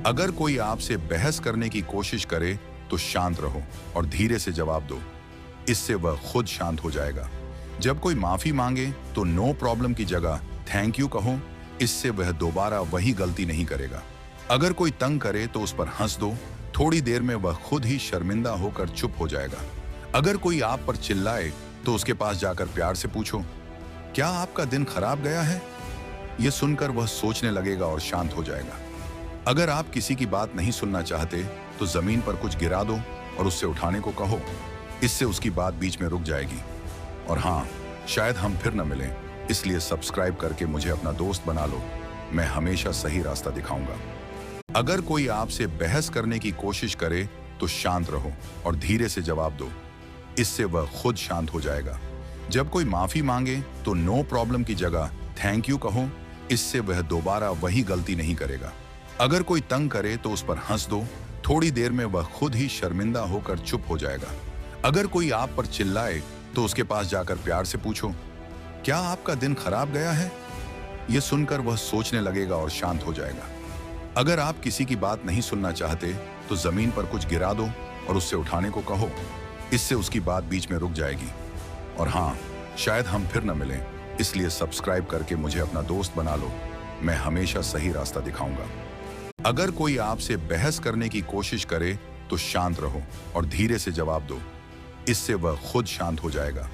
अगर कोई आपसे बहस करने की कोशिश करे तो शांत रहो और धीरे से जवाब दो। इससे वह खुद शांत हो जाएगा। जब कोई माफी मांगे तो नो प्रॉब्लम की जगह थैंक यू कहो। इससे वह दोबारा वही गलती नहीं करेगा। अगर कोई तंग करे तो उस पर हंस दो। थोड़ी देर में वह खुद ही शर्मिंदा होकर चुप हो जाएगा। अगर कोई आप पर चिल्लाए तो उसके पास जाकर प्यार से पूछो, क्या आपका दिन खराब गया है? यह सुनकर वह सोचने लगेगा और शांत हो जाएगा। अगर आप किसी की बात नहीं सुनना चाहते तो जमीन पर कुछ गिरा दो और उससे उठाने को कहो। इससे उसकी बात बीच में रुक जाएगी। और हाँ, शायद हम फिर न मिलें, इसलिए सब्सक्राइब करके मुझे अपना दोस्त बना लो। मैं हमेशा सही रास्ता दिखाऊंगा। अगर कोई आपसे बहस करने की कोशिश करे तो शांत रहो और धीरे से जवाब दो। इससे वह खुद शांत हो जाएगा। जब कोई माफी मांगे तो नो प्रॉब्लम की जगह थैंक यू कहो। इससे वह दोबारा वही गलती नहीं करेगा। अगर कोई तंग करे तो उस पर हंस दो। थोड़ी देर में वह खुद ही शर्मिंदा होकर चुप हो जाएगा। अगर कोई आप पर चिल्लाए तो उसके पास जाकर प्यार से पूछो, क्या आपका दिन खराब गया है? यह सुनकर वह सोचने लगेगा और शांत हो जाएगा। अगर आप किसी की बात नहीं सुनना चाहते तो जमीन पर कुछ गिरा दो और उससे उठाने को कहो। इससे उसकी बात बीच में रुक जाएगी। और हाँ, शायद हम फिर न मिलें, इसलिए सब्सक्राइब करके मुझे अपना दोस्त बना लो। मैं हमेशा सही रास्ता दिखाऊंगा। अगर कोई आपसे बहस करने की कोशिश करे तो शांत रहो और धीरे से जवाब दो। इससे वह खुद शांत हो जाएगा।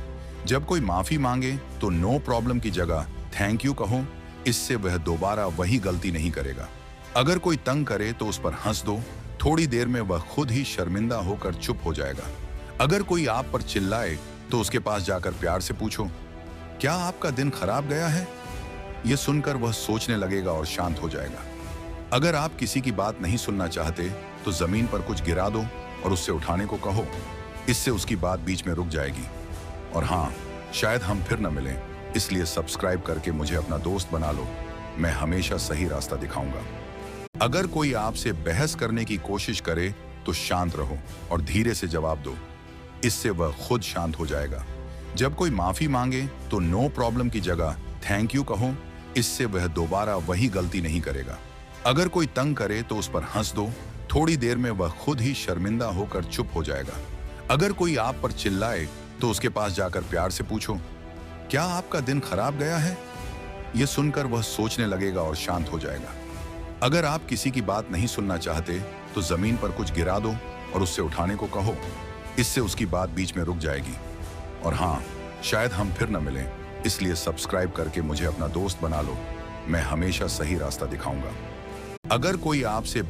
जब कोई माफी मांगे तो नो प्रॉब्लम की जगह थैंक यू कहो। इससे वह दोबारा वही गलती नहीं करेगा। अगर कोई तंग करे तो उस पर हंस दो। थोड़ी देर में वह खुद ही शर्मिंदा होकर चुप हो जाएगा। अगर कोई आप पर चिल्लाए तो उसके पास जाकर प्यार से पूछो, क्या आपका दिन खराब गया है? यह सुनकर वह सोचने लगेगा और शांत हो जाएगा। अगर आप किसी की बात नहीं सुनना चाहते तो जमीन पर कुछ गिरा दो और उससे उठाने को कहो। इससे उसकी बात बीच में रुक जाएगी। और हाँ, शायद हम फिर न मिलें, इसलिए सब्सक्राइब करके मुझे अपना दोस्त बना लो। मैं हमेशा सही रास्ता दिखाऊंगा। अगर कोई आपसे बहस करने की कोशिश करे तो शांत रहो और धीरे से जवाब दो। इससे वह खुद शांत हो जाएगा। जब कोई माफी मांगे तो नो प्रॉब्लम की जगह थैंक यू कहो। इससे वह दोबारा वही गलती नहीं करेगा। अगर कोई तंग करे तो उस पर हंस दो। थोड़ी देर में वह खुद ही शर्मिंदा होकर चुप हो जाएगा। अगर कोई आप पर चिल्लाए तो उसके पास जाकर प्यार से पूछो, क्या आपका दिन खराब गया है? यह सुनकर वह सोचने लगेगा और शांत हो जाएगा। अगर आप किसी की बात नहीं सुनना चाहते तो जमीन पर कुछ गिरा दो और उससे उठाने को कहो। इससे उसकी बात बीच में रुक जाएगी। और हाँ, शायद हम फिर न मिलें, इसलिए सब्सक्राइब करके मुझे अपना दोस्त बना लो। मैं हमेशा सही रास्ता दिखाऊंगा। अगर कोई आपसे